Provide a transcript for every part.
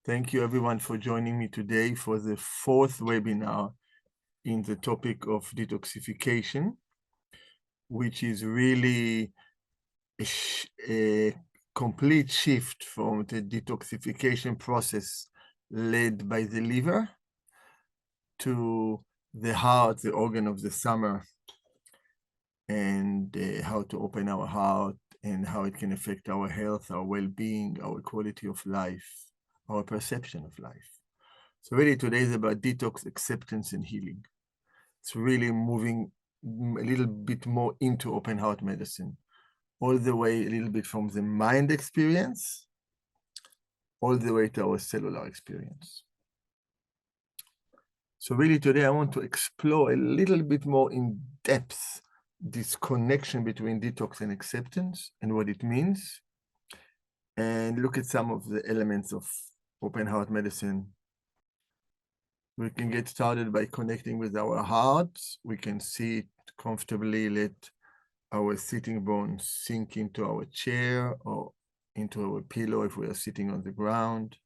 Thank you everyone for joining me today for the fourth webinar in the topic of detoxification, which is really a complete shift from the detoxification process led by the liver to the heart, the organ of the summer, and how to open our heart and how it can affect our health, our well-being, our quality of life, our perception of life. So really today is about detox, acceptance, and healing. It's really moving a little bit more into open heart medicine, all the way a little bit from the mind experience, all the way to our cellular experience. So really today I want to explore a little bit more in depth this connection between detox and acceptance and what it means, and look at some of the elements of open heart medicine. We can get started by connecting with our hearts. We can sit comfortably, let our sitting bones sink into our chair or into our pillow if we are sitting on the ground.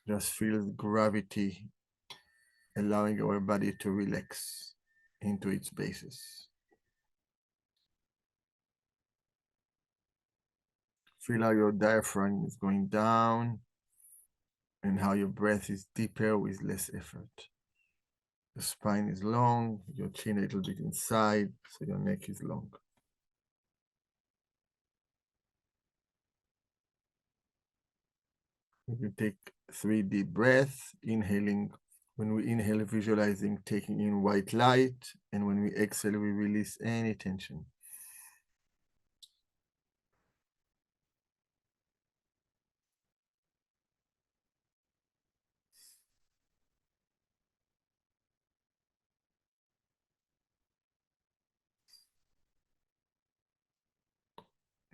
Just feel the gravity, allowing our body to relax into its basis. Feel how your diaphragm is going down and how your breath is deeper with less effort. The spine is long, your chin a little bit inside, so your neck is long. We take 3 deep breaths, inhaling. When we inhale, visualizing taking in white light, and when we exhale, we release any tension.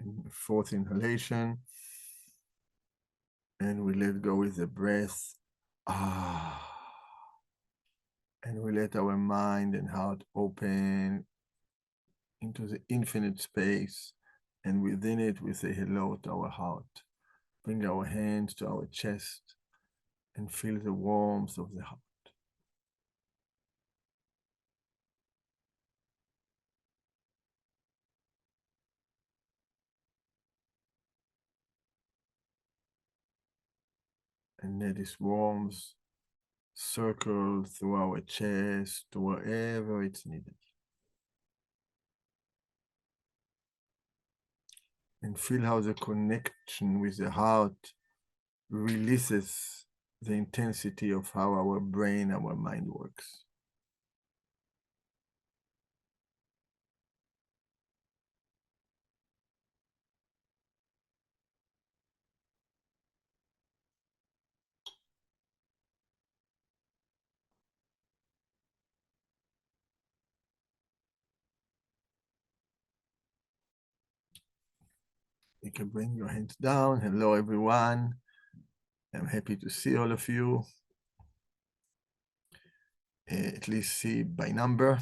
And 4th inhalation, and we let go with the breath. And we let our mind and heart open into the infinite space, and within it we say hello to our heart. Bring our hands to our chest and feel the warmth of the heart. And let this warmth circle through our chest to wherever it's needed. And feel how the connection with the heart releases the intensity of how our brain, our mind works. You can bring your hands down. Hello, everyone. I'm happy to see all of you. At least see by number.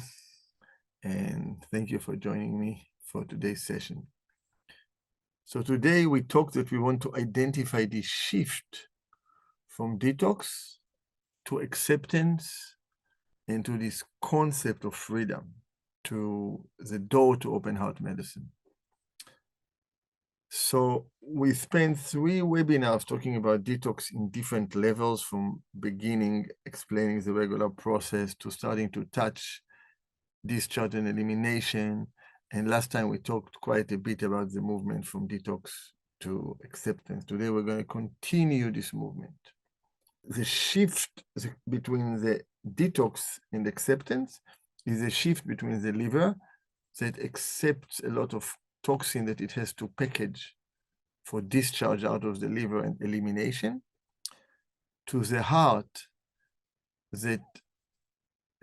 And thank you for joining me for today's session. So today we talked that we want to identify the shift from detox to acceptance and to this concept of freedom, to the door to open heart medicine. So we spent 3 webinars talking about detox in different levels, from beginning explaining the regular process to starting to touch discharge and elimination. And last time we talked quite a bit about the movement from detox to acceptance. Today we're going to continue this movement. The shift between the detox and acceptance is a shift between the liver that accepts a lot of toxin that it has to package for discharge out of the liver and elimination, to the heart that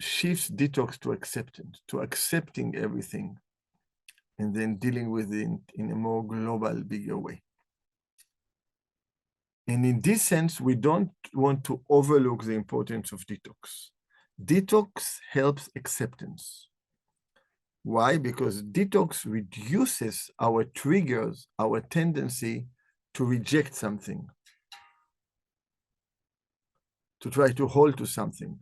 shifts detox to acceptance, to accepting everything, and then dealing with it in a more global, bigger way. And in this sense, we don't want to overlook the importance of detox. Detox helps acceptance. Why? Because detox reduces our triggers, our tendency to reject something. to try to hold to something.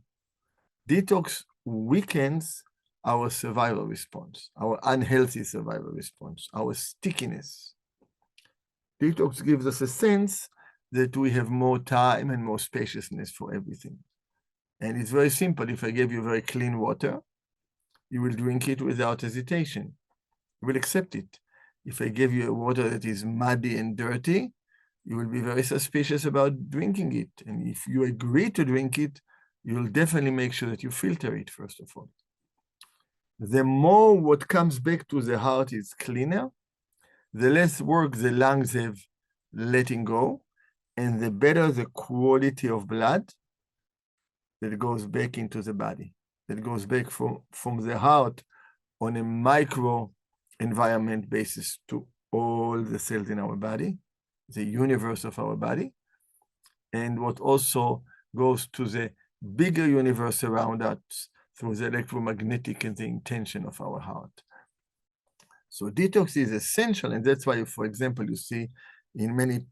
Detox weakens our survival response, our unhealthy survival response, our stickiness. Detox gives us a sense that we have more time and more spaciousness for everything. And it's very simple. If I gave you very clean water, you will drink it without hesitation. You will accept it. If I give you a water that is muddy and dirty, you will be very suspicious about drinking it. And if you agree to drink it, you'll definitely make sure that you filter it, first of all. The more what comes back to the heart is cleaner, the less work the lungs have letting go, and the better the quality of blood that goes back into the body, that goes back from the heart on a micro environment basis to all the cells in our body, the universe of our body, and what also goes to the bigger universe around us through the electromagnetic and the intention of our heart. So detox is essential, and that's why, for example, you see in many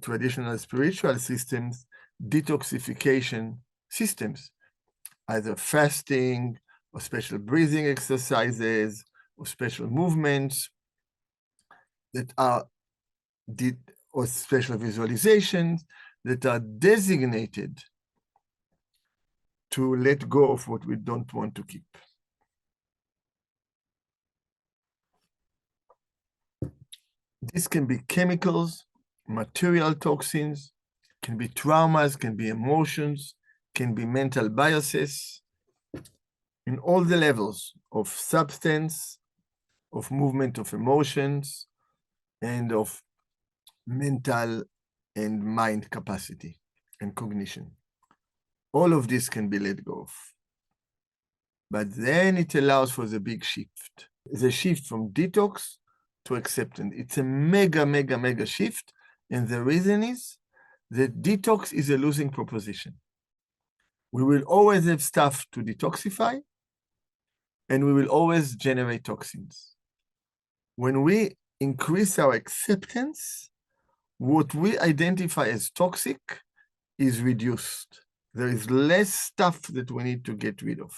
traditional spiritual systems, detoxification systems, either fasting or special breathing exercises or special movements that are or special visualizations that are designated to let go of what we don't want to keep. This can be chemicals, material toxins, can be traumas, can be emotions, can be mental biases, in all the levels of substance, of movement of emotions, and of mental and mind capacity and cognition. All of this can be let go of. But then it allows for the big shift. The shift from detox to acceptance. It's a mega shift. And the reason is that detox is a losing proposition. We will always have stuff to detoxify, and we will always generate toxins. When we increase our acceptance, what we identify as toxic is reduced. There is less stuff that we need to get rid of.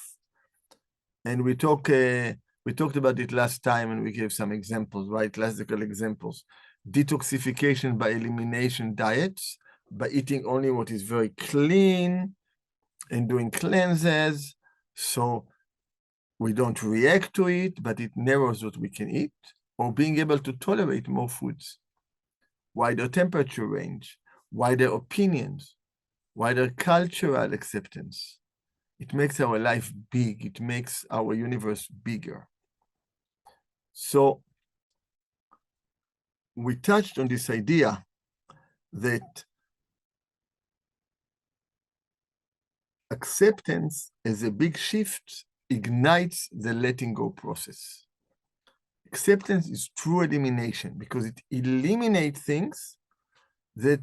And we talked about it last time, and we gave some examples, right? Classical examples. Detoxification by elimination diets, by eating only what is very clean and doing cleanses, so we don't react to it, but it narrows what we can eat, or being able to tolerate more foods. Wider temperature range, wider opinions, wider cultural acceptance. It makes our life big. It makes our universe bigger. So we touched on this idea that acceptance as a big shift ignites the letting go process. Acceptance is true elimination because it eliminates things that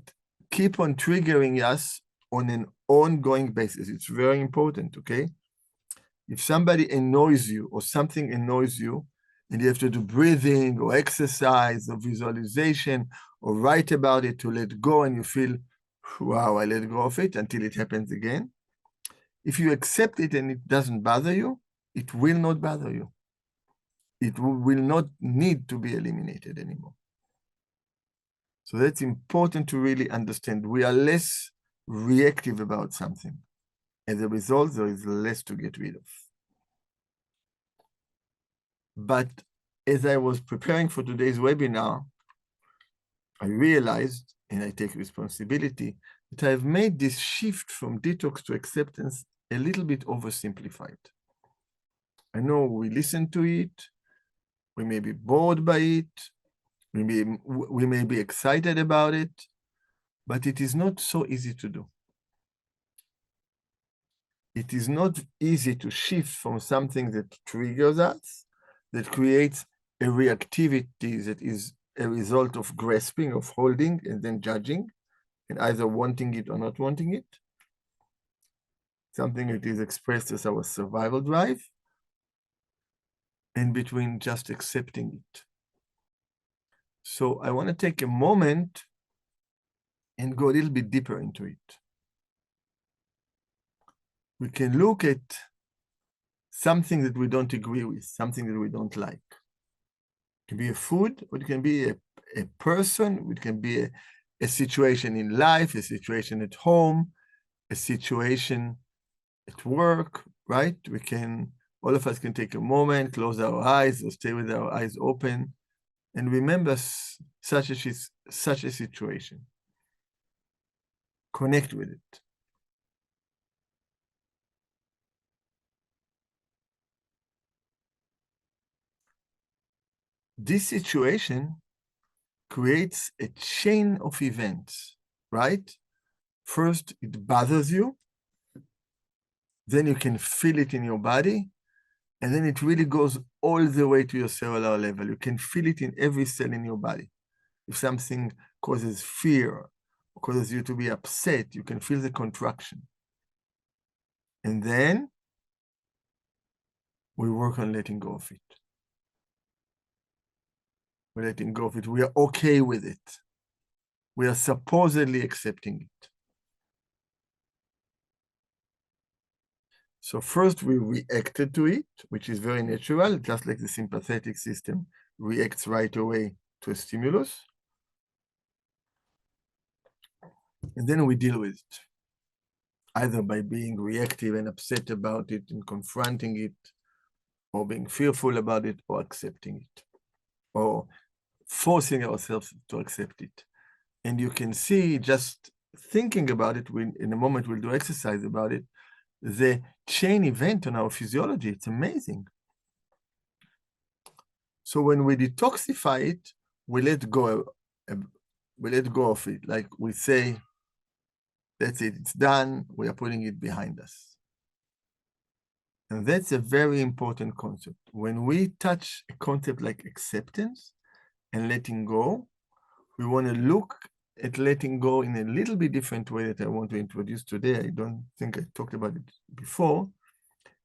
keep on triggering us on an ongoing basis. It's very important, okay? If somebody annoys you or something annoys you, and you have to do breathing or exercise or visualization or write about it to let go, and you feel, wow, I let go of it until it happens again. If you accept it and it doesn't bother you, it will not bother you. It will not need to be eliminated anymore. So that's important to really understand. We are less reactive about something. As a result, there is less to get rid of. But as I was preparing for today's webinar, I realized, and I take responsibility, that I've made this shift from detox to acceptance a little bit oversimplified. I know we listen to it, we may be bored by it, we may be excited about it, but it is not so easy to do. It is not easy to shift from something that triggers us, that creates a reactivity that is a result of grasping, of holding, and then judging, and either wanting it or not wanting it. Something that is expressed as our survival drive, and between just accepting it. So I want to take a moment and go a little bit deeper into it. we can look at something that we don't agree with, something that we don't like. It can be a food, or it can be a person, it can be a situation in life, a situation at home, a situation at work, right? All of us can take a moment, close our eyes, or stay with our eyes open, and remember such a situation. Connect with it. This situation creates a chain of events, right? First, it bothers you. Then you can feel it in your body. And then it really goes all the way to your cellular level. You can feel it in every cell in your body. If something causes fear, or causes you to be upset, you can feel the contraction. And then we work on letting go of it. We're letting go of it. We are okay with it. We are supposedly accepting it. So first we reacted to it, which is very natural, just like the sympathetic system reacts right away to a stimulus. And then we deal with it, either by being reactive and upset about it and confronting it, or being fearful about it, or accepting it, or forcing ourselves to accept it. And you can see, just thinking about it, in a moment we'll do exercise about it, the chain event on our physiology. It's amazing. So when we detoxify it, we let go of it. Like we say, that's it, it's done, we are putting it behind us. And that's a very important concept. When we touch a concept like acceptance and letting go, we want to look at letting go in a little bit different way that I want to introduce today. I don't think I talked about it before.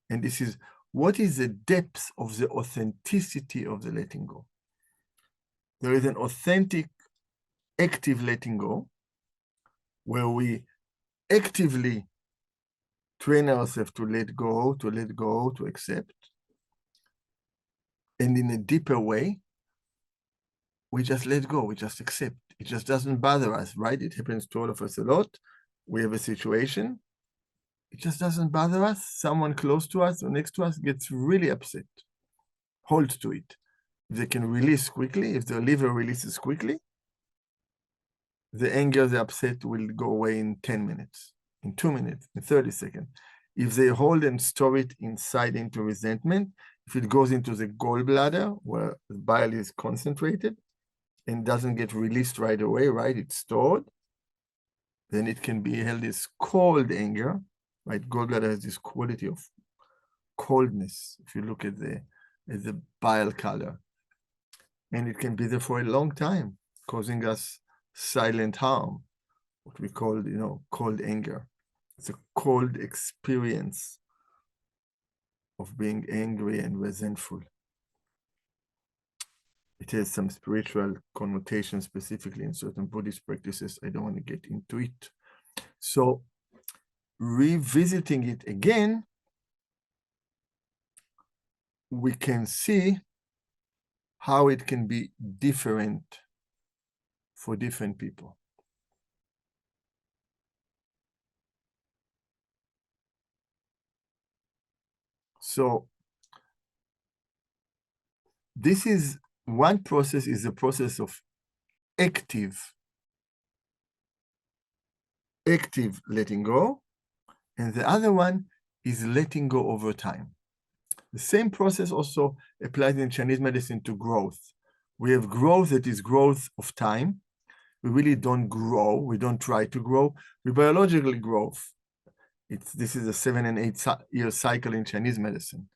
And this is, what is the depth of the authenticity of the letting go? There is an authentic, active letting go, where we actively train ourselves to let go, to accept. And in a deeper way, we just let go, we just accept. It just doesn't bother us, right? It happens to all of us a lot. We have a situation, it just doesn't bother us. Someone close to us or next to us gets really upset. Hold to it. If they can release quickly, if the liver releases quickly, the anger, the upset will go away in 10 minutes, in 2 minutes, in 30 seconds. If they hold and store it inside into resentment, if it goes into the gallbladder where the bile is concentrated and doesn't get released right away, right? It's stored, then it can be held as cold anger, right? Gallbladder has this quality of coldness, if you look at the bile color. And it can be there for a long time, causing us silent harm, what we call, cold anger. It's a cold experience of being angry and resentful. It has some spiritual connotation, specifically in certain Buddhist practices. I don't want to get into it. So revisiting it again, we can see how it can be different for different people. So this is one process, is a process of active letting go, and the other one is letting go over time. The same process also applies in Chinese medicine to growth. We have growth that is growth of time. We really don't grow. We don't try to grow. We biologically grow. This is a 7 and 8 year cycle in Chinese medicine.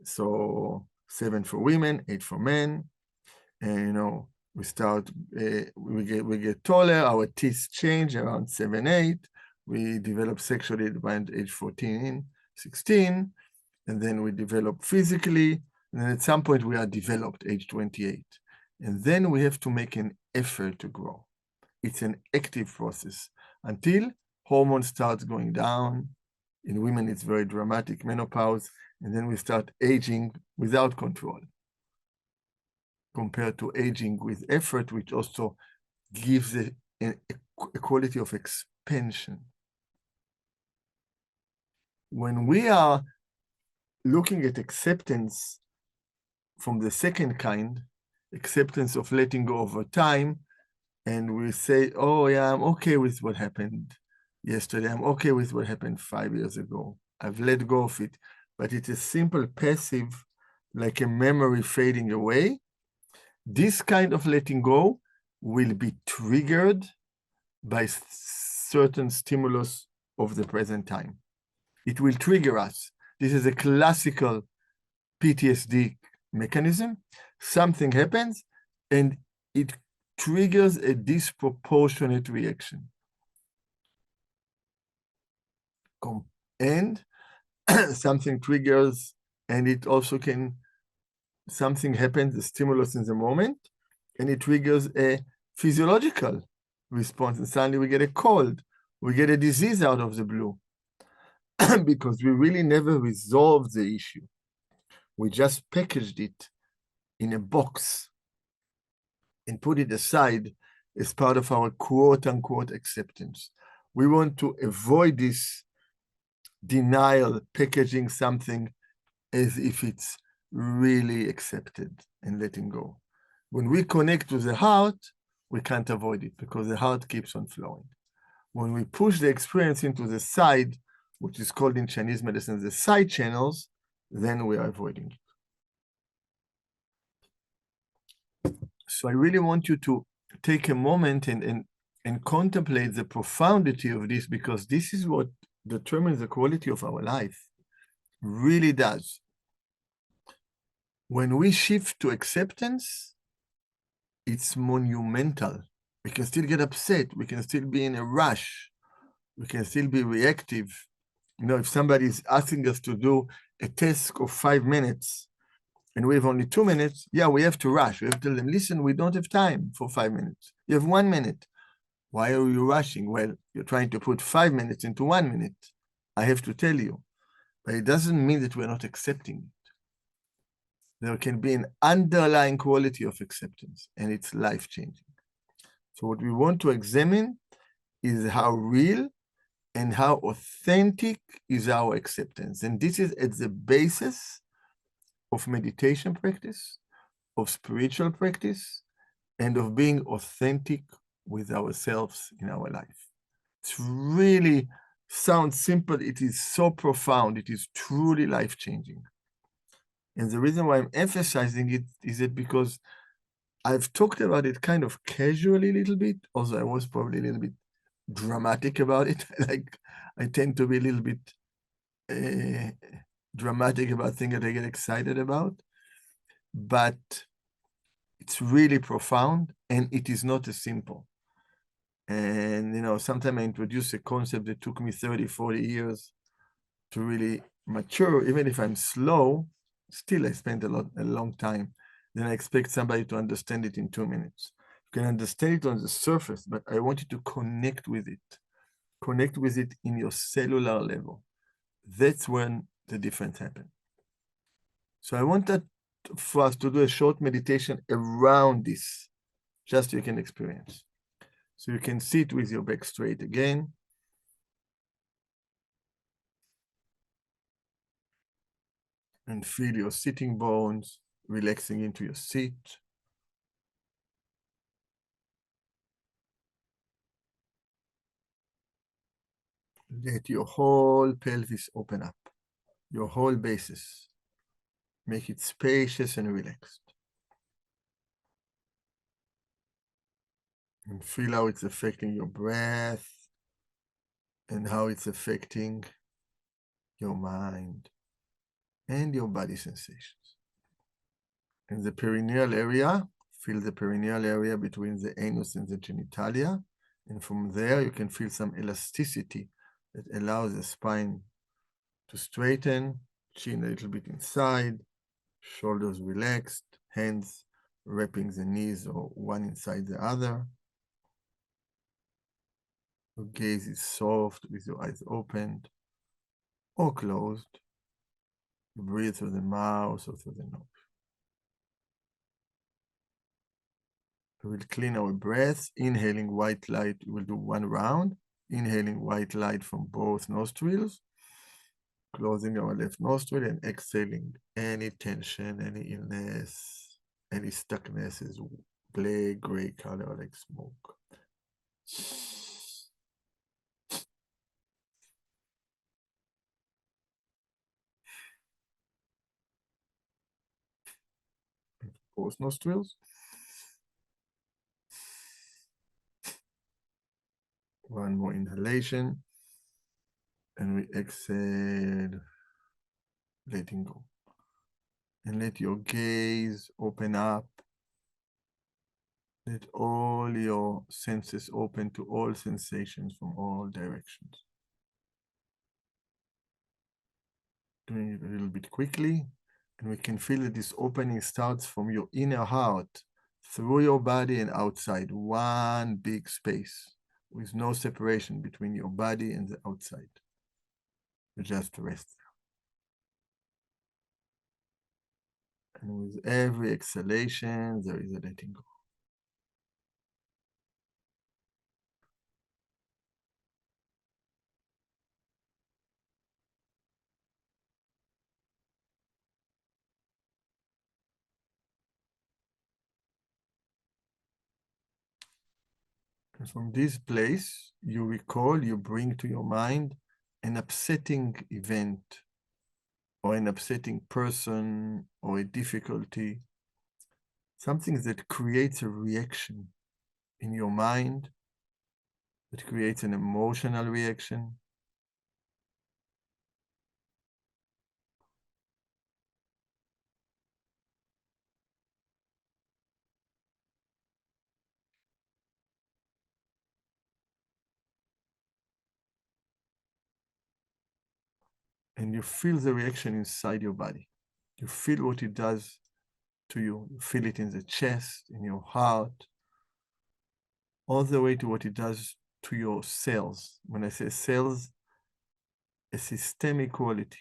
So 7 for women, 8 for men. And we start, we get taller, our teeth change around 7, 8. We develop sexually around age 14, 16. And then we develop physically. And then at some point we are developed, age 28. And then we have to make an effort to grow. It's an active process until hormones start going down, In women, it's very dramatic, menopause, and then we start aging without control, compared to aging with effort, which also gives a quality of expansion. When we are looking at acceptance from the second kind, acceptance of letting go over time, and we say, oh yeah, I'm okay with what happened yesterday. I'm okay with what happened 5 years ago. I've let go of it. But it's a simple passive, like a memory fading away. This kind of letting go will be triggered by certain stimulus of the present time. It will trigger us. This is a classical PTSD mechanism. Something happens and it triggers a disproportionate reaction. And something triggers, and it also can, something happens, the stimulus in the moment, and it triggers a physiological response. And suddenly we get a cold, we get a disease out of the blue, because we really never resolved the issue. We just packaged it in a box and put it aside as part of our quote-unquote acceptance. We want to avoid this denial, packaging something as if it's really accepted and letting go. When we connect to the heart, we can't avoid it because the heart keeps on flowing. When we push the experience into the side, which is called in Chinese medicine the side channels, then we are avoiding it. So I really want you to take a moment and contemplate the profundity of this, because this is what determines the quality of our life. Really does. When we shift to acceptance, it's monumental. We can still get upset. We can still be in a rush. We can still be reactive. You know, if somebody is asking us to do a task of 5 minutes and we have only 2 minutes, yeah, we have to rush. We have to tell them, listen, we don't have time for 5 minutes. You have 1 minute. Why are you rushing? Well, you're trying to put 5 minutes into 1 minute. I have to tell you. But it doesn't mean that we're not accepting it. There can be an underlying quality of acceptance, and it's life-changing. So what we want to examine is how real and how authentic is our acceptance. And this is at the basis of meditation practice, of spiritual practice, and of being authentic with ourselves in our life. It's really sounds simple. It is so profound. It is truly life-changing. And the reason why I'm emphasizing it is that because I've talked about it kind of casually a little bit, although I was probably a little bit dramatic about it. Like I tend to be a little bit dramatic about things that I get excited about. But it's really profound, and it is not as simple. And, you know, sometimes I introduce a concept that took me 30, 40 years to really mature. Even if I'm slow, still I spent a long time. Then I expect somebody to understand it in 2 minutes. You can understand it on the surface, but I want you to connect with it. Connect with it in your cellular level. That's when the difference happens. So I want that for us to do a short meditation around this, just so you can experience. So you can sit with your back straight again. And feel your sitting bones relaxing into your seat. Let your whole pelvis open up, your whole basis. Make it spacious and relaxed. And feel how it's affecting your breath and how it's affecting your mind and your body sensations. In the perineal area, feel the perineal area between the anus and the genitalia. And from there, you can feel some elasticity that allows the spine to straighten, chin a little bit inside, shoulders relaxed, hands wrapping the knees or one inside the other. Your gaze is soft with your eyes opened. or closed. You breathe through the mouth or through the nose. We will clean our breath, inhaling white light. We'll do one round, inhaling white light from both nostrils, closing our left nostril and exhaling any tension, any illness, any stuckness is black, gray color like smoke. Both nostrils. One more inhalation. And we exhale, letting go. And let your gaze open up. Let all your senses open to all sensations from all directions. Doing it a little bit quickly. And we can feel that this opening starts from your inner heart, through your body and outside. One big space with no separation between your body and the outside. You just rest. And with every exhalation, there is a letting go. And from this place, you recall, you bring to your mind an upsetting event or an upsetting person or a difficulty, something that creates a reaction in your mind, that creates an emotional reaction. And you feel the reaction inside your body. You feel what it does to you. You feel it in the chest, in your heart, all the way to what it does to your cells. When I say cells, a systemic quality.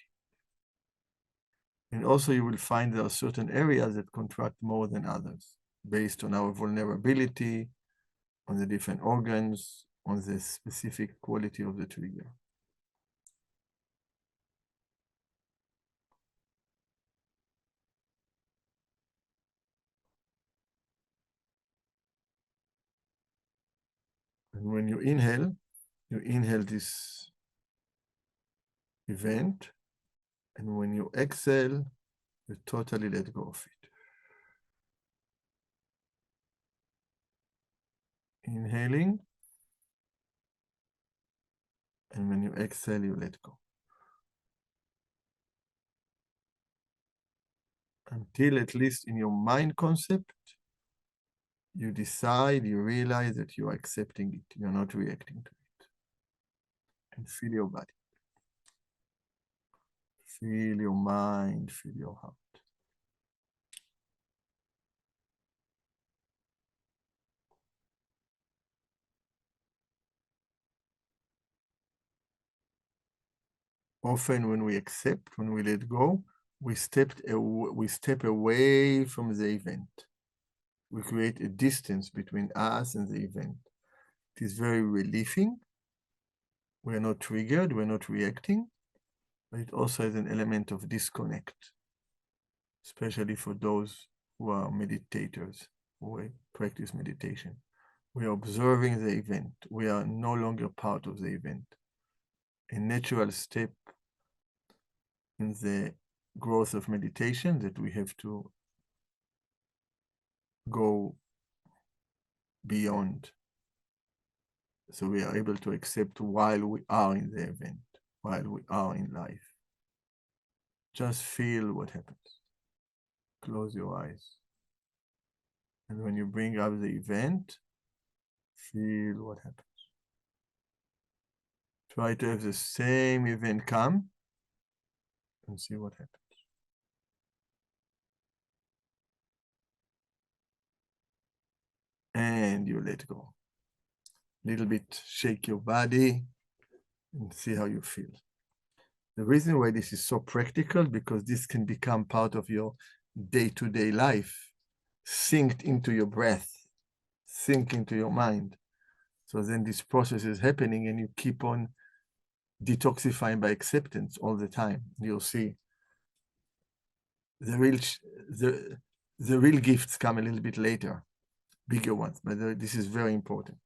And also you will find there are certain areas that contract more than others, based on our vulnerability, on the different organs, on the specific quality of the trigger. And when you inhale this event, and when you exhale, you totally let go of it. Inhaling, and when you exhale, you let go. Until, at least in your mind concept, you decide, you realize that you are accepting it. You're not reacting to it. And feel your body. Feel your mind, feel your heart. Often when we accept, when we let go, we step away from the event. We create a distance between us and the event. It is very relieving. We are not triggered, we're not reacting, but it also has an element of disconnect, especially for those who are meditators, who practice meditation. We are observing the event. We are no longer part of the event. A natural step in the growth of meditation that we have to go beyond. So we are able to accept while we are in the event, while we are in life. Just feel what happens. Close your eyes. And when you bring up the event, feel what happens. Try to have the same event come and see what happens. And you let go. Little bit shake your body and see how you feel. The reason why this is so practical, because this can become part of your day-to-day life, synced into your breath, sink into your mind. So then this process is happening and you keep on detoxifying by acceptance all the time. You'll see the real gifts come a little bit later, bigger ones, but this is very important.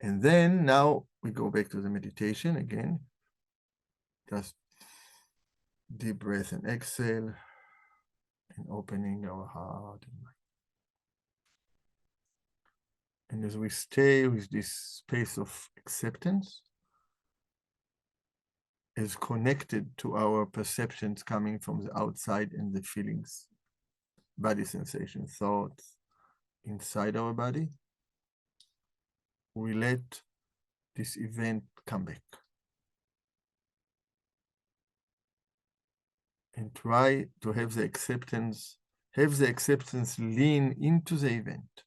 And then now we go back to the meditation again. Just deep breath and exhale, and opening our heart and mind. And as we stay with this space of acceptance, is connected to our perceptions coming from the outside and the feelings, body sensation, thoughts inside our body, we let this event come back. And try to have the acceptance lean into the event.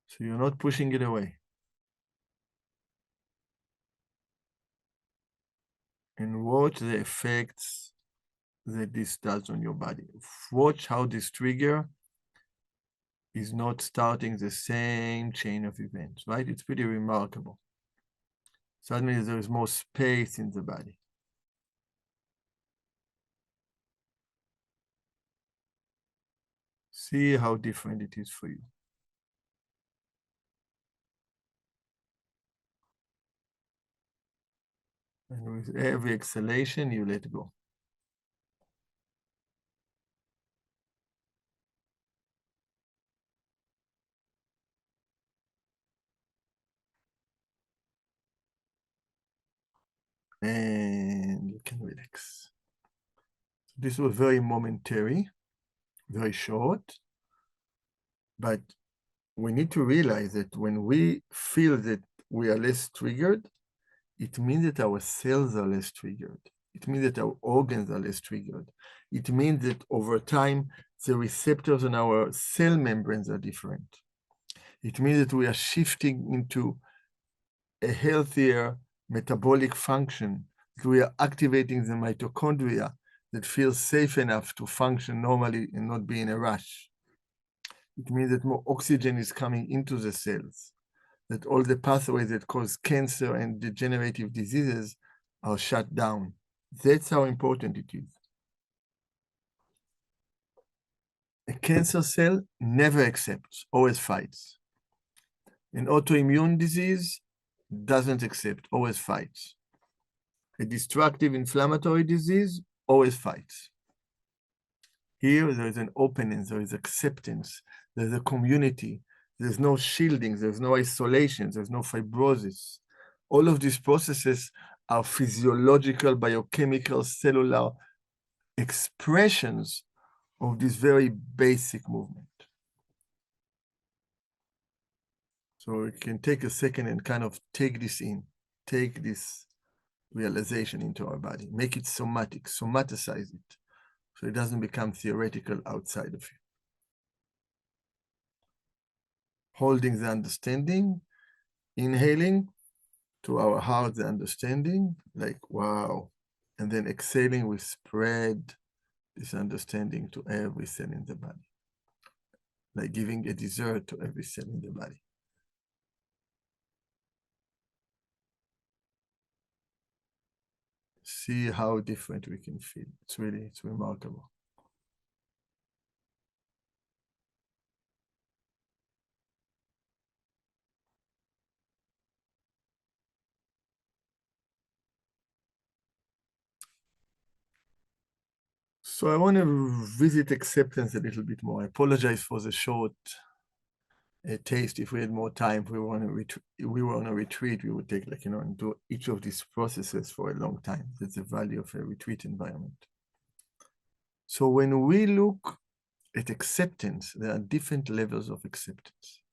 So you're not pushing it away. And watch the effects that this does on your body. Watch how this trigger is not starting the same chain of events, right? It's pretty remarkable. Suddenly there is more space in the body. See how different it is for you. And with every exhalation, you let go. And you can relax. This was very momentary, very short, but we need to realize that when we feel that we are less triggered, it means that our cells are less triggered. It means that our organs are less triggered. It means that over time, the receptors on our cell membranes are different. It means that we are shifting into a healthier metabolic function, that we are activating the mitochondria that feels safe enough to function normally and not be in a rush. It means that more oxygen is coming into the cells, that all the pathways that cause cancer and degenerative diseases are shut down. That's how important it is. A cancer cell never accepts, always fights. An autoimmune disease doesn't accept, always fights. A destructive inflammatory disease always fights. Here, there is an openness, there is acceptance, there's a community, there's no shielding, there's no isolation, there's no fibrosis. All of these processes are physiological, biochemical, cellular expressions of this very basic movement. So we can take a second and kind of take this in, take this realization into our body, make it somatic, somaticize it, so it doesn't become theoretical outside of you. Holding the understanding, inhaling to our heart the understanding, like, wow. And then exhaling, we spread this understanding to every cell in the body, like giving a dessert to every cell in the body. See how different we can feel. It's remarkable. So I want to visit acceptance a little bit more. I apologize for the short taste. If we had more time, if we were on a retreat, we would take, like, and do each of these processes for a long time. That's the value of a retreat environment. So when we look at acceptance, there are different levels of acceptance.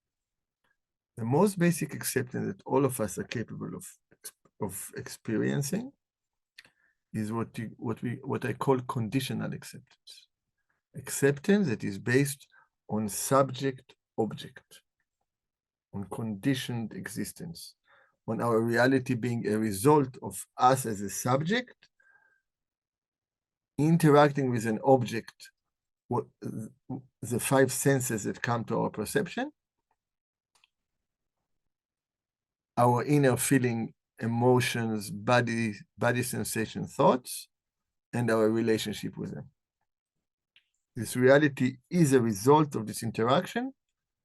The most basic acceptance that all of us are capable of experiencing is what I call conditional acceptance. Acceptance that is based on subject-object, on conditioned existence. on our reality being a result of us as a subject interacting with an object, what the five senses that come to our perception, our inner feeling, emotions, body sensation, thoughts, and our relationship with them. This reality is a result of this interaction,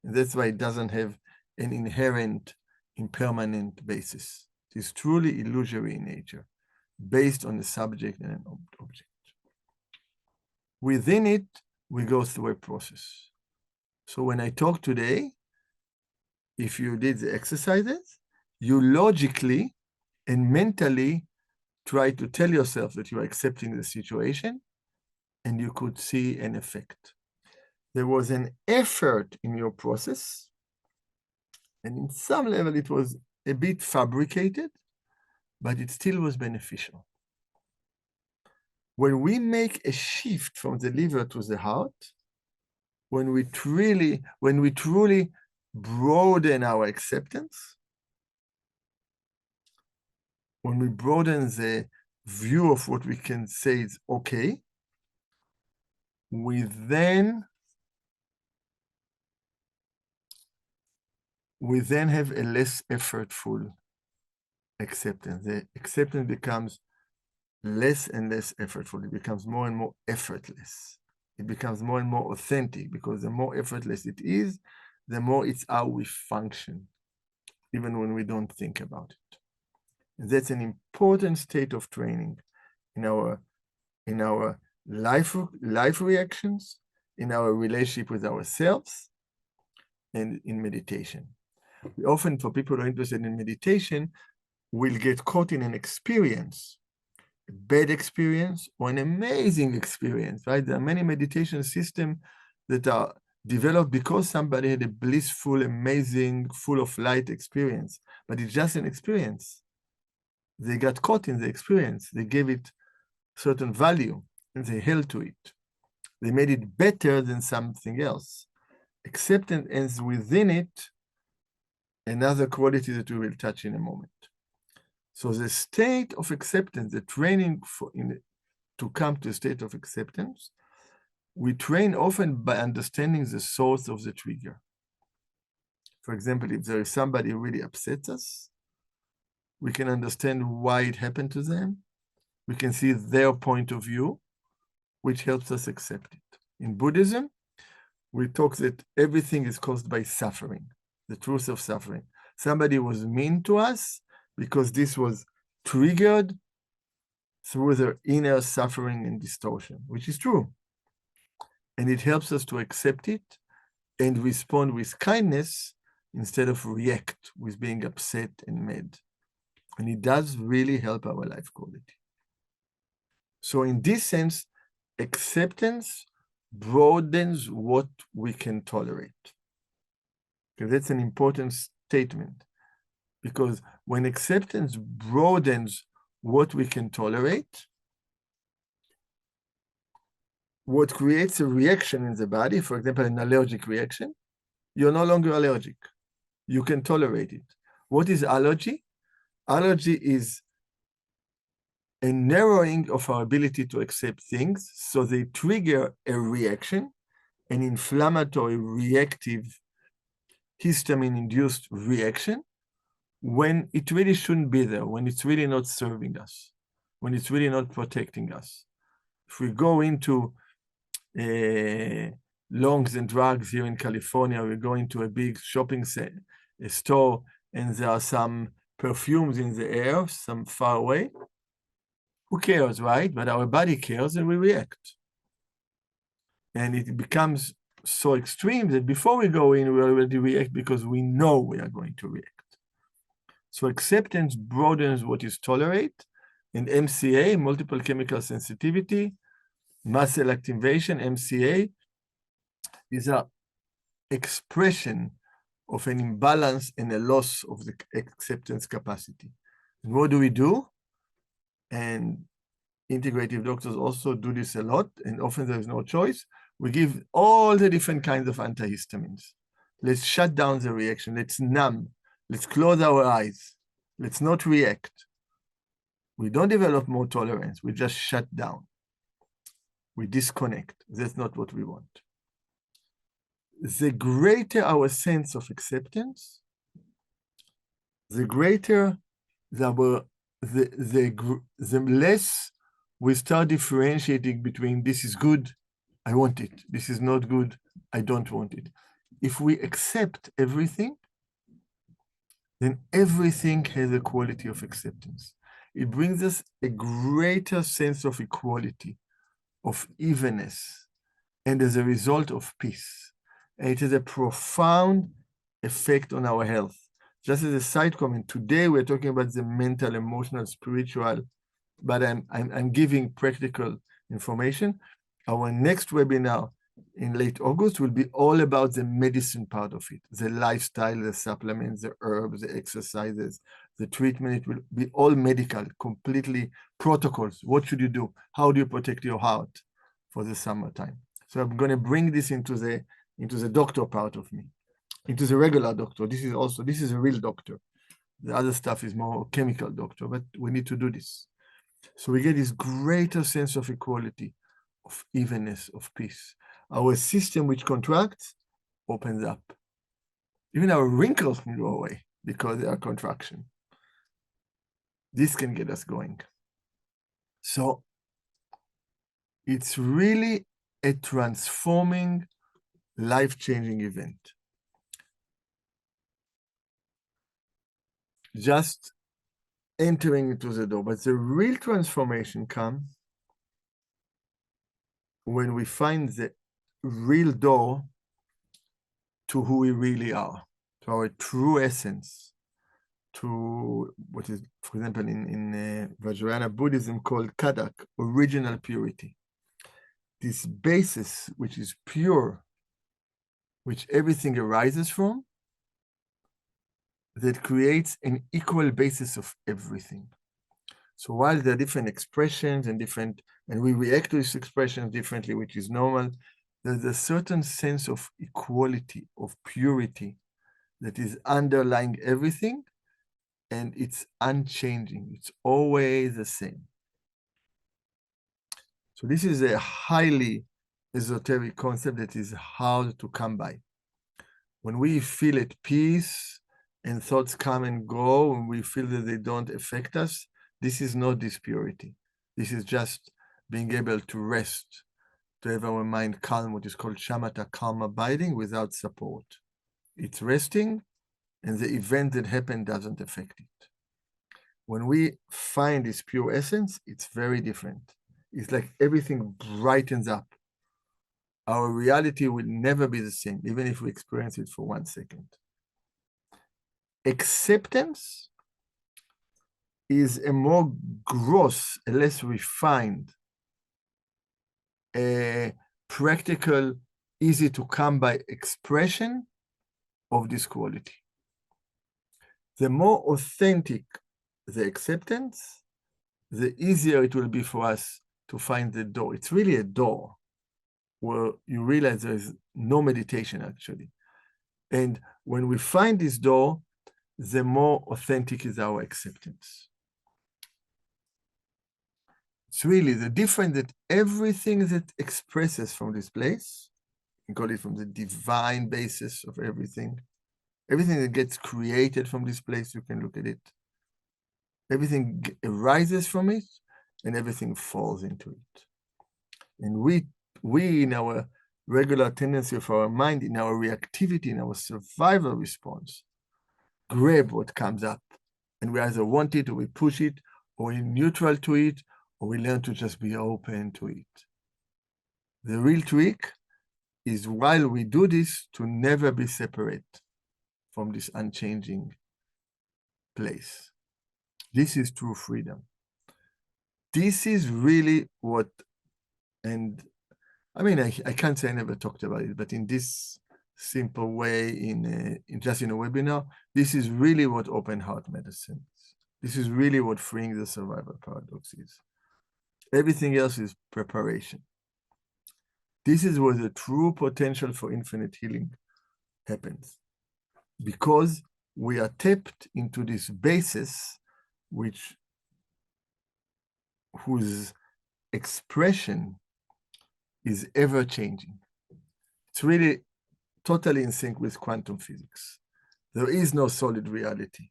and that's why it doesn't have an inherent, impermanent basis. It is truly illusory in nature, based on a subject and an object. Within it, we go through a process. So when I talk today, if you did the exercises, you logically and mentally try to tell yourself that you are accepting the situation, and you could see an effect. There was an effort in your process, and in some level it was a bit fabricated, but it still was beneficial. When we make a shift from the liver to the heart, when we truly broaden our acceptance, when we broaden the view of what we can say is okay, we then have a less effortful acceptance. The acceptance becomes less and less effortful. It becomes more and more effortless. It becomes more and more authentic, because the more effortless it is, the more it's how we function, even when we don't think about it. And that's an important state of training in our life reactions, in our relationship with ourselves, and in meditation. We often, for people who are interested in meditation, will get caught in an experience, a bad experience or an amazing experience, right? There are many meditation systems that are developed because somebody had a blissful, amazing, full of light experience, but it's just an experience. They got caught in the experience. They gave it certain value and they held to it. They made it better than something else. Acceptance ends within it another quality that we will touch in a moment. So the state of acceptance, the training to come to a state of acceptance, we train often by understanding the source of the trigger. For example, if there is somebody who really upsets us, we can understand why it happened to them. We can see their point of view, which helps us accept it. In Buddhism, we talk that everything is caused by suffering, the truth of suffering. Somebody was mean to us because this was triggered through their inner suffering and distortion, which is true. And it helps us to accept it and respond with kindness instead of react with being upset and mad. And it does really help our life quality. So in this sense, acceptance broadens what we can tolerate. Okay, that's an important statement, because when acceptance broadens what we can tolerate, what creates a reaction in the body, for example, an allergic reaction, you're no longer allergic. You can tolerate it. What is allergy? Allergy is a narrowing of our ability to accept things, so they trigger a reaction, an inflammatory, reactive, histamine-induced reaction, when it really shouldn't be there, when it's really not serving us, when it's really not protecting us. If we go into longs and drugs here in California, we go into a big shopping store, and there are some perfumes in the air, some far away. Who cares, right? But our body cares and we react. And it becomes so extreme that before we go in, we already react because we know we are going to react. So acceptance broadens what is tolerated, and MCA, multiple chemical sensitivity, muscle activation, MCA, is an expression of an imbalance and a loss of the acceptance capacity. And what do we do? And integrative doctors also do this a lot, and often there is no choice. We give all the different kinds of antihistamines. Let's shut down the reaction. Let's numb. Let's close our eyes. Let's not react. We don't develop more tolerance. We just shut down. We disconnect. That's not what we want. The greater our sense of acceptance, the greater the less we start differentiating between this is good, I want it. This is not good, I don't want it. If we accept everything, then everything has a quality of acceptance. It brings us a greater sense of equality, of evenness, and as a result of peace. And it has a profound effect on our health. Just as a side comment, today we're talking about the mental, emotional, spiritual, but I'm giving practical information. Our next webinar in late August will be all about the medicine part of it, the lifestyle, the supplements, the herbs, the exercises, the treatment. It will be all medical, completely protocols. What should you do? How do you protect your heart for the summertime? So I'm going to bring this into the doctor part of me, into the regular doctor. This is a real doctor. The other stuff is more chemical doctor, but we need to do this. So we get this greater sense of equality, of evenness, of peace. Our system, which contracts, opens up. Even our wrinkles can go away because they are contraction. This can get us going. So it's really a transforming, life-changing event. Just entering into the door. But the real transformation comes when we find the real door to who we really are, to our true essence, to what is, for example, in Vajrayana Buddhism called Kadak, original purity. This basis, which is pure, which everything arises from, that creates an equal basis of everything. So while there are different expressions and we react to these expressions differently, which is normal, there's a certain sense of equality, of purity that is underlying everything, and it's unchanging. It's always the same. So this is a highly esoteric concept that is hard to come by. When we feel at peace and thoughts come and go, and we feel that they don't affect us, this is not this purity. This is just being able to rest, to have our mind calm, what is called shamatha, calm abiding without support. It's resting, and the event that happened doesn't affect it. When we find this pure essence, it's very different. It's like everything brightens up. Our reality will never be the same, even if we experience it for 1 second. Acceptance is a more gross, a less refined, a practical, easy to come by expression of this quality. The more authentic the acceptance, the easier it will be for us to find the door. It's really a door where you realize there's no meditation actually. And when we find this door, the more authentic is our acceptance. It's really the difference that everything that expresses from this place, we call it from the divine basis of everything, everything that gets created from this place, you can look at it. Everything arises from it, and everything falls into it. And we in our regular tendency of our mind, in our reactivity, in our survival response, grab what comes up. And we either want it, or we push it, or we're neutral to it, or we learn to just be open to it. The real trick is, while we do this, to never be separate from this unchanging place. This is true freedom. This is really what, and I mean, I can't say I never talked about it, but in this simple way, in just in a webinar, this is really what open heart medicine is. This is really what freeing the survival paradox is. Everything else is preparation. This is where the true potential for infinite healing happens. Because we are tapped into this basis whose expression is ever changing. It's really totally in sync with quantum physics. There is no solid reality.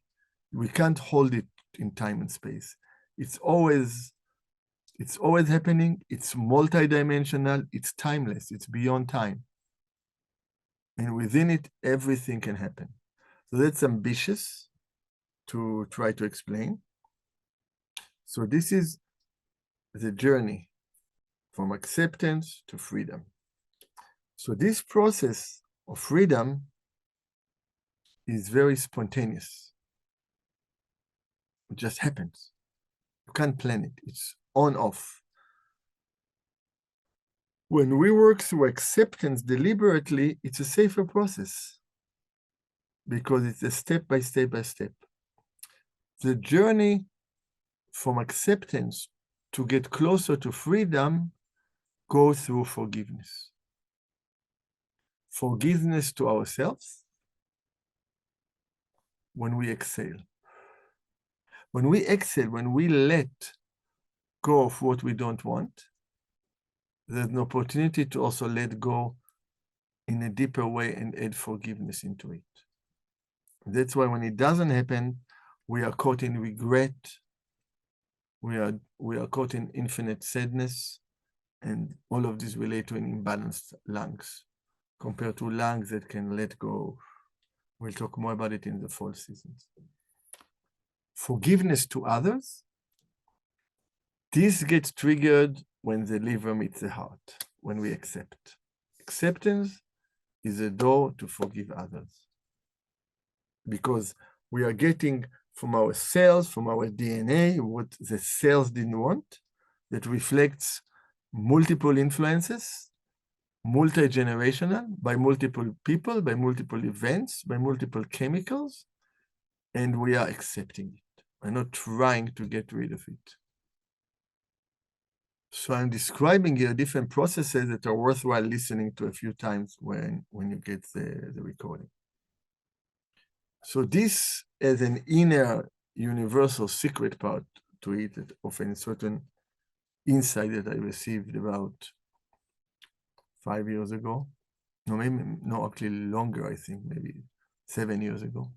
We can't hold it in time and space. It's always happening. It's multidimensional. It's timeless. It's beyond time. And within it, everything can happen. So that's ambitious to try to explain. So this is the journey from acceptance to freedom. So this process of freedom is very spontaneous. It just happens. You can't plan it. It's on off. When we work through acceptance deliberately, it's a safer process because it's a step by step by step. The journey from acceptance to get closer to freedom goes through forgiveness. Forgiveness to ourselves when we exhale. When we exhale, when we let go of what we don't want, there's an opportunity to also let go in a deeper way and add forgiveness into it. That's why when it doesn't happen, we are caught in regret. We are caught in infinite sadness, and all of this relate to an imbalanced lungs compared to lungs that can let go. We'll talk more about it in the fall seasons. Forgiveness to others, this gets triggered when the liver meets the heart, when we accept. Acceptance is a door to forgive others. Because we are getting from our cells, from our DNA, what the cells didn't want, that reflects multiple influences, multi-generational, by multiple people, by multiple events, by multiple chemicals, and we are accepting it. We're not trying to get rid of it. So I'm describing here different processes that are worthwhile listening to a few times when you get the recording. So this is an inner universal secret part to it, that often certain insight that I received about 5 years ago. No, maybe, no, actually longer, I think, maybe 7 years ago,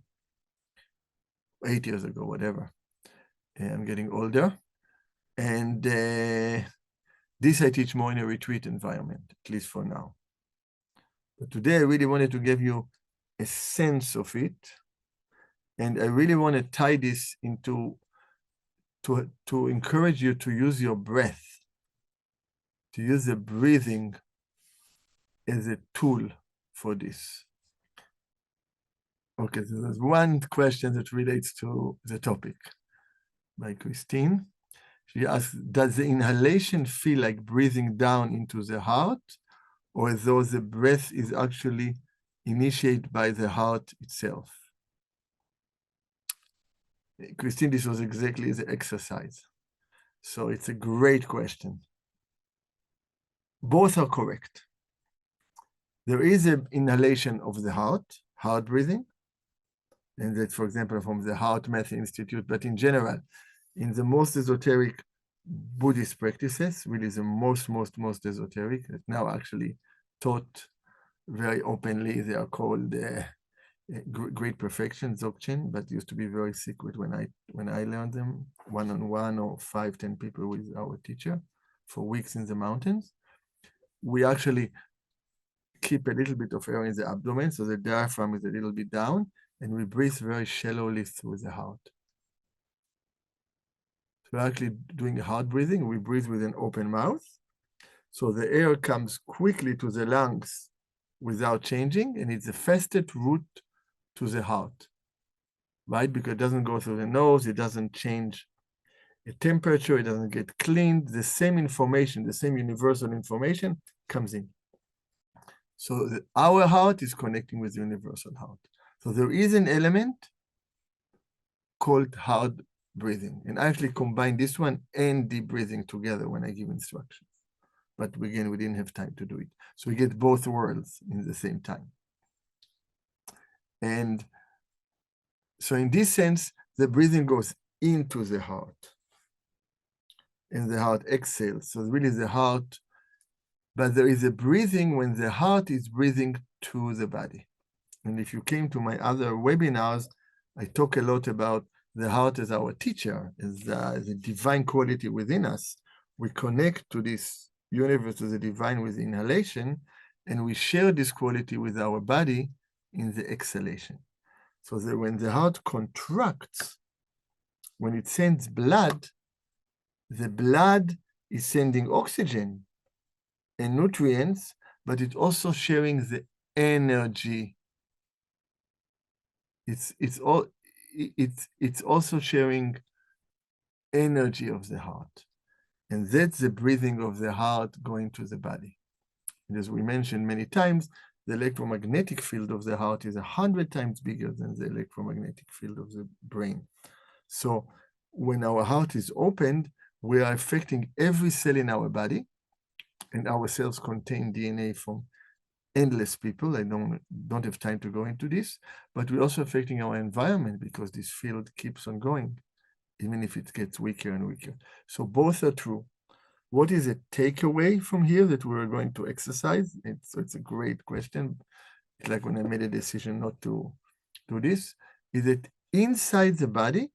8 years ago, whatever. I'm getting older. And this I teach more in a retreat environment, at least for now. But today I really wanted to give you a sense of it. And I really want to tie this into, to encourage you to use your breath, to use the breathing as a tool for this. Okay, so there's one question that relates to the topic by Christine. She asks, does the inhalation feel like breathing down into the heart, or as though the breath is actually initiated by the heart itself? Christine, this was exactly the exercise. So it's a great question. Both are correct. There is an inhalation of the heart breathing, and that's, for example, from the Heart Math Institute, but in general, in the most esoteric Buddhist practices, really the most esoteric, that now actually taught very openly. They are called Great Perfection, Dzogchen, but used to be very secret when I learned them, one-on-one or 5-10 people with our teacher for weeks in the mountains. We actually keep a little bit of air in the abdomen, so the diaphragm is a little bit down, and we breathe very shallowly through the heart. So we're actually doing heart breathing. We breathe with an open mouth. So the air comes quickly to the lungs without changing, and it's the fastest route to the heart, right? Because it doesn't go through the nose, it doesn't change the temperature, it doesn't get cleaned. The same information, the same universal information comes in. So our heart is connecting with the universal heart. So there is an element called heart breathing. And I actually combine this one and deep breathing together when I give instructions. But again, we didn't have time to do it. So we get both worlds in the same time. And So in this sense, the breathing goes into the heart, and the heart exhales. So really the heart, but there is a breathing when the heart is breathing to the body. And if you came to my other webinars, I talk a lot about the heart as our teacher, as the divine quality within us. We connect to this universe, to the divine with inhalation, and we share this quality with our body in the exhalation. So that when the heart contracts, when it sends blood, the blood is sending oxygen and nutrients, but it's also sharing the energy. It's also sharing energy of the heart. And that's the breathing of the heart going to the body. And as we mentioned many times, the electromagnetic field of the heart is 100 times bigger than the electromagnetic field of the brain. So when our heart is opened, we are affecting every cell in our body, and our cells contain DNA from endless people. I don't have time to go into this, but we're also affecting our environment because this field keeps on going, even if it gets weaker and weaker. So both are true. What is a takeaway from here that we're going to exercise? It's a great question. It's like when I made a decision not to do this, is that inside the body,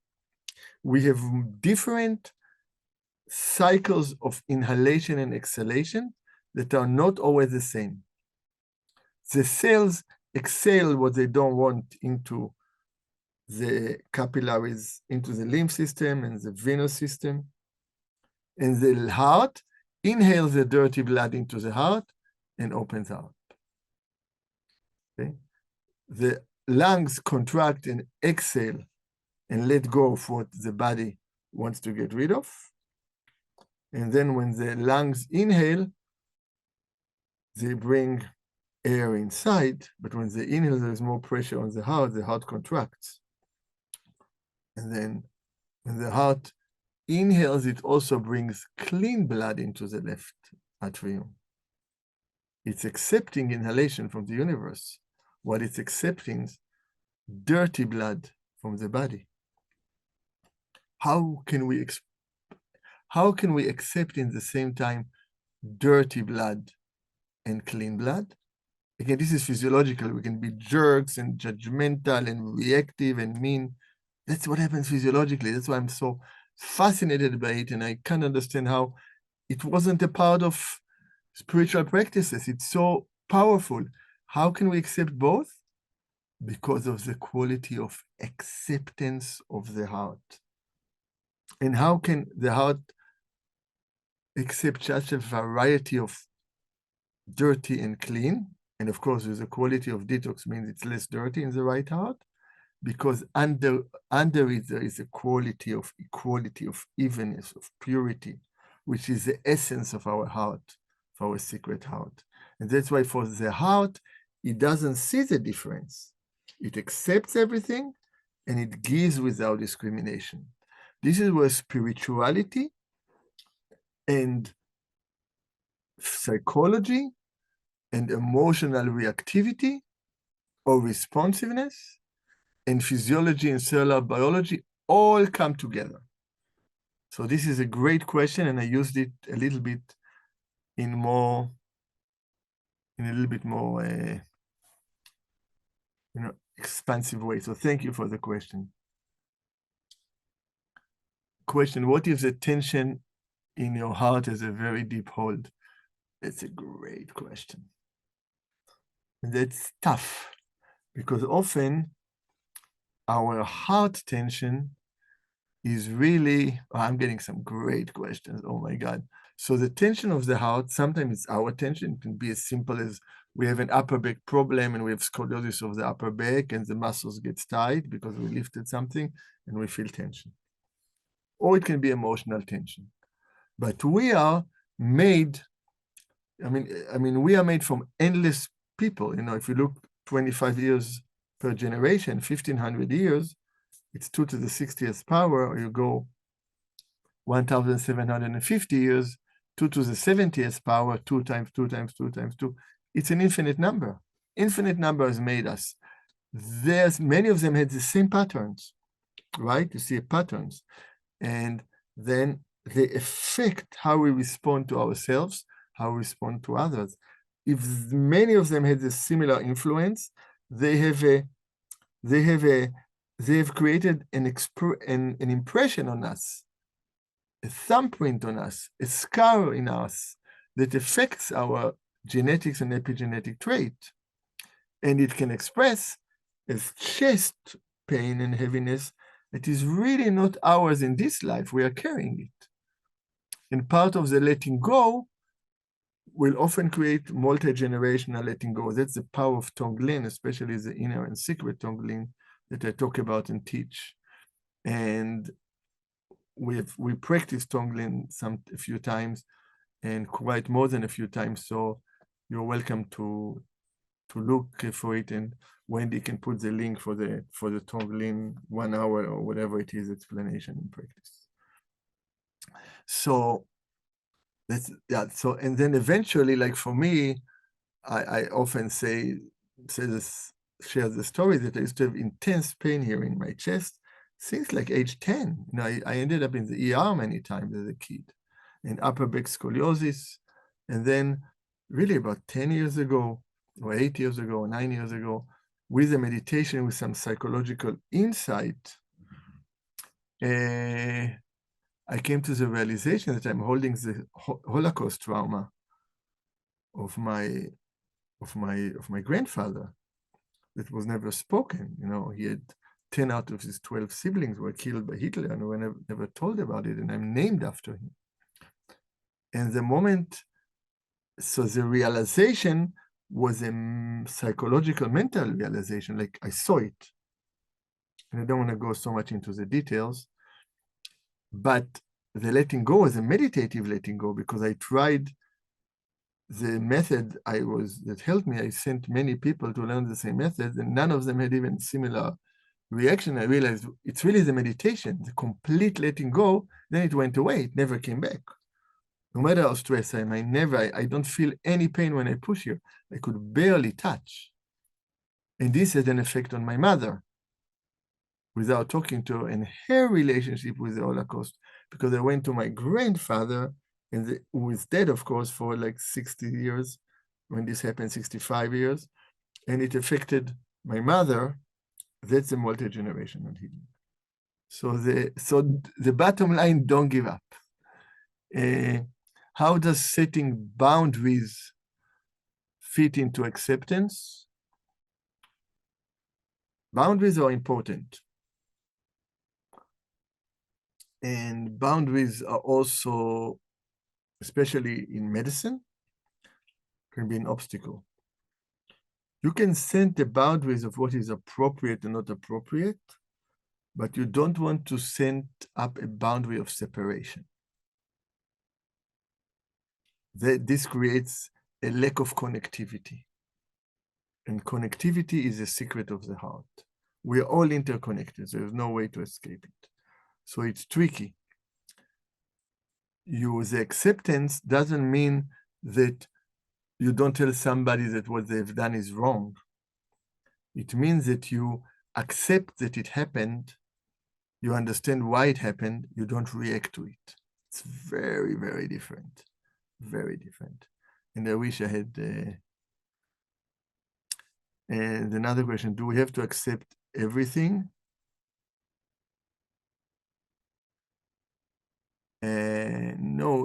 we have different cycles of inhalation and exhalation that are not always the same. The cells exhale what they don't want into the capillaries, into the lymph system and the venous system. And the heart inhales the dirty blood into the heart and opens out. Okay? The lungs contract and exhale and let go of what the body wants to get rid of. And then when the lungs inhale, they bring air inside, but when they inhale, there's more pressure on the heart contracts. And then when the heart inhales, it also brings clean blood into the left atrium. It's accepting inhalation from the universe. What it's accepting is dirty blood from the body. How can we accept in the same time dirty blood and clean blood? Again, this is physiological. We can be jerks and judgmental and reactive and mean. That's what happens physiologically. That's why I'm so fascinated by it, and I can't understand how it wasn't a part of spiritual practices. It's so powerful. How can we accept both? Because of the quality of acceptance of the heart. And how can the heart accept such a variety of dirty and clean? And of course, there's a quality of detox means it's less dirty in the right heart, because under it, there is a quality of equality, of evenness, of purity, which is the essence of our heart, of our secret heart. And that's why for the heart, it doesn't see the difference. It accepts everything and it gives without discrimination. This is where spirituality and psychology and emotional reactivity or responsiveness and physiology and cellular biology all come together. So this is a great question, and I used it a little bit in a little bit more expansive way. So thank you for the question. Question: what if the tension in your heart has a very deep hold? That's a great question. And that's tough, because often our heart tension is really, I'm getting some great questions. Oh my God. So the tension of the heart, sometimes it's our tension. It can be as simple as we have an upper back problem and we have scoliosis of the upper back and the muscles get tight because we lifted something and we feel tension. Or it can be emotional tension. But we are made, we are made from endless people. If you look 25 years per generation, 1,500 years, it's 2 to the 60th power, or you go 1,750 years, 2 to the 70th power, 2 times 2 times 2 times 2. It's an infinite number. Infinite number has made us. many of them had the same patterns, right? You see patterns. And then they affect how we respond to ourselves, how we respond to others. If many of them had a similar influence, they have created an impression on us, a thumbprint on us, a scar in us that affects our genetics and epigenetic trait. And it can express as chest pain and heaviness that is really not ours in this life. We are carrying it. And part of the letting go will often create multi-generational letting go. That's the power of Tonglen, especially the inner and secret Tonglen that I talk about and teach. And we practice Tonglen a few times, and quite more than a few times. So you're welcome to look for it, and Wendy can put the link for the Tonglen 1 hour or whatever it is explanation and practice. So that's, yeah. So, and then eventually, like for me, I often share the story that I used to have intense pain here in my chest since like age 10. You know, I ended up in the ER many times as a kid, and upper back scoliosis. And then really about 10 years ago, or 8 years ago, or 9 years ago, with a meditation, with some psychological insight, I came to the realization that I'm holding the Holocaust trauma of my grandfather that was never spoken. You know, he had 10 out of his 12 siblings were killed by Hitler, and we were never told about it, and I'm named after him. And the moment, so the realization was a psychological, mental realization, like I saw it. And I don't want to go so much into the details, but the letting go was a meditative letting go, because I tried the method that helped me. I sent many people to learn the same method, and none of them had even similar reaction. I realized it's really the meditation, the complete letting go. Then it went away. It never came back. No matter how stressed I am, I don't feel any pain when I push here. I could barely touch. And this had an effect on my mother without talking to her, and her relationship with the Holocaust, because I went to my grandfather, and who was dead, of course, for like 60 years when this happened, 65 years, and it affected my mother. That's a multi-generational healing. So the bottom line, don't give up. How does setting boundaries fit into acceptance? Boundaries are important. And boundaries are also, especially in medicine, can be an obstacle. You can set the boundaries of what is appropriate and not appropriate, but you don't want to set up a boundary of separation. This creates a lack of connectivity. And connectivity is a secret of the heart. We're all interconnected. There's no way to escape it. So it's tricky. The acceptance doesn't mean that you don't tell somebody that what they've done is wrong. It means that you accept that it happened, you understand why it happened, you don't react to it. It's very, very different. Very different. And I wish I had... and another question, do we have to accept everything?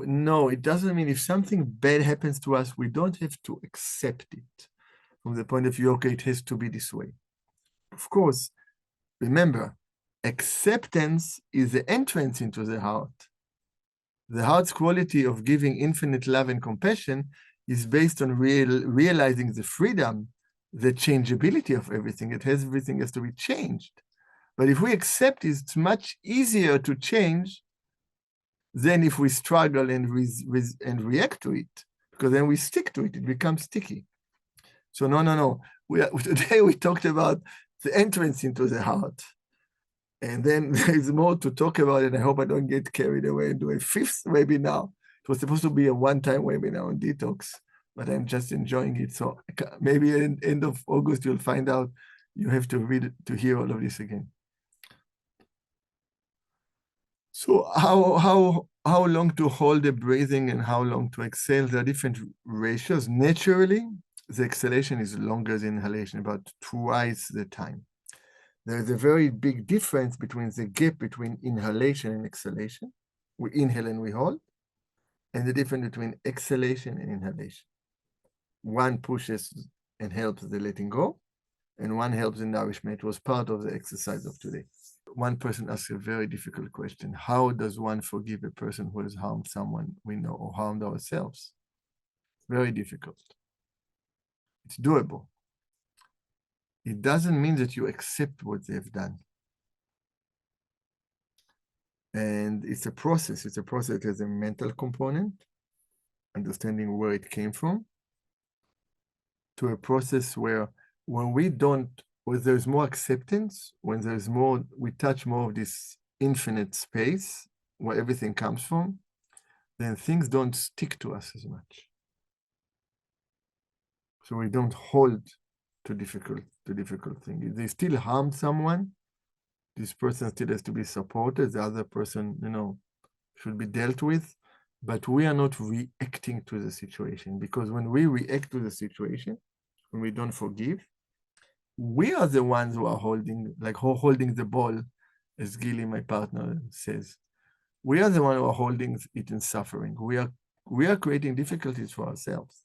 No, it doesn't mean if something bad happens to us, we don't have to accept it from the point of view, okay, it has to be this way. Of course, remember, acceptance is the entrance into the heart. The heart's quality of giving infinite love and compassion is based on realizing the freedom, the changeability of everything. Everything has to be changed. But if we accept it, it's much easier to change than if we struggle and react to it, because then we stick to it. It becomes sticky. So no. Today we talked about the entrance into the heart. And then there's more to talk about, and I hope I don't get carried away and do a 5th webinar. It was supposed to be a one-time webinar on detox, but I'm just enjoying it. So maybe at the end of August, you'll find out You have to read it to hear all of this again. So how long to hold the breathing and how long to exhale? There are different ratios. Naturally, the exhalation is longer than inhalation, about twice the time. There's a very big difference between the gap between inhalation and exhalation. We inhale and we hold, and the difference between exhalation and inhalation. One pushes and helps the letting go, and one helps the nourishment. It was part of the exercise of today. One person asked a very difficult question. How does one forgive a person who has harmed someone we know or harmed ourselves? Very difficult. It's doable. It doesn't mean that you accept what they've done. And it's a process. It's a process that has a mental component, understanding where it came from, to a process where when we don't, when there's more acceptance, when there's more, we touch more of this infinite space where everything comes from, then things don't stick to us as much. So we don't hold to difficult things. If they still harm someone, this person still has to be supported. The other person, should be dealt with. But we are not reacting to the situation, because when we react to the situation, when we don't forgive, we are the ones who are holding the ball, as Gilly, my partner, says. We are the one who are holding it in suffering. We are creating difficulties for ourselves.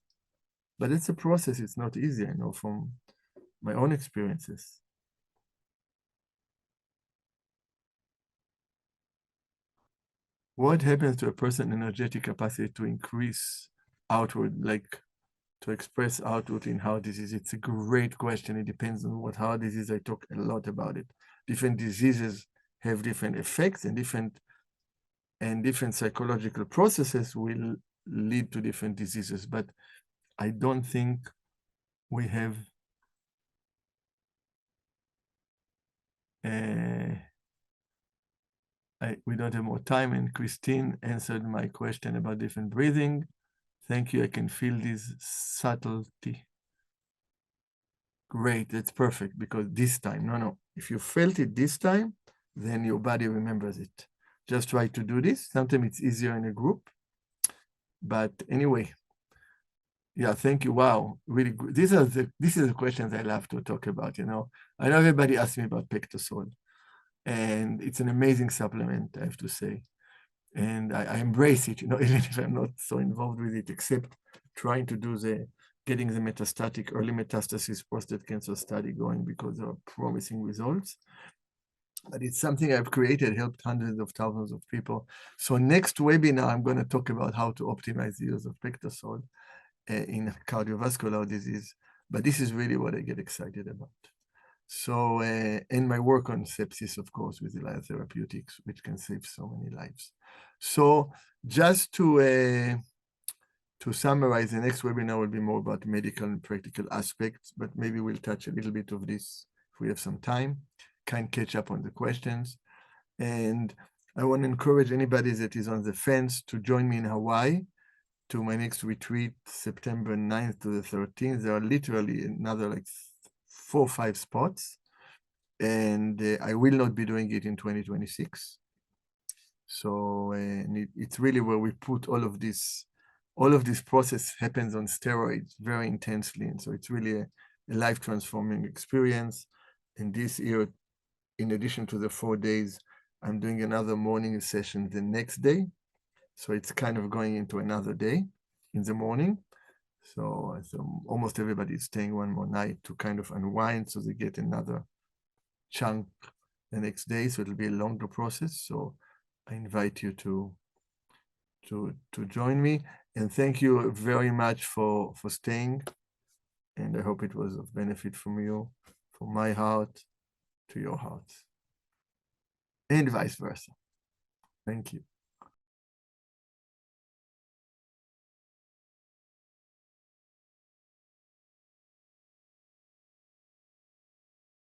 But it's a process. It's not easy, I know from my own experiences. What happens to a person's energetic capacity to increase outward, like to express outward in heart disease? It's a great question. It depends on what heart disease. I talk a lot about it. Different diseases have different effects, and different psychological processes will lead to different diseases. But I don't think we have we don't have more time. And Christine answered my question about different breathing. Thank you. I can feel this subtlety. Great. That's perfect, because this time, if you felt it this time, then your body remembers it. Just try to do this. Sometimes it's easier in a group. But anyway, yeah, thank you. Wow, really good. These are the questions I love to talk about. I know everybody asks me about Pectosol, and it's an amazing supplement, I have to say. And I embrace it, even if I'm not so involved with it, except trying to do getting the metastatic early metastasis prostate cancer study going, because there are promising results. But it's something I've created, helped hundreds of thousands of people. So next webinar, I'm going to talk about how to optimize the use of Pectosol in cardiovascular disease. But this is really what I get excited about. So, and my work on sepsis, of course, with Eliaz Therapeutics, which can save so many lives. So just to summarize, the next webinar will be more about medical and practical aspects, but maybe we'll touch a little bit of this if we have some time, kind of catch up on the questions. And I want to encourage anybody that is on the fence to join me in Hawaii to my next retreat, September 9th to the 13th. There are literally another 4 or 5 spots, and I will not be doing it in 2026. So it's really where we put all of this process happens on steroids very intensely. And so it's really a life-transforming experience. And this year, in addition to the 4 days, I'm doing another morning session the next day. So it's kind of going into another day in the morning. So almost everybody is staying one more night to kind of unwind, so they get another chunk the next day. So it'll be a longer process. So I invite you to join me. And thank you very much for staying. And I hope it was of benefit from you, from my heart to your heart, and vice versa. Thank you.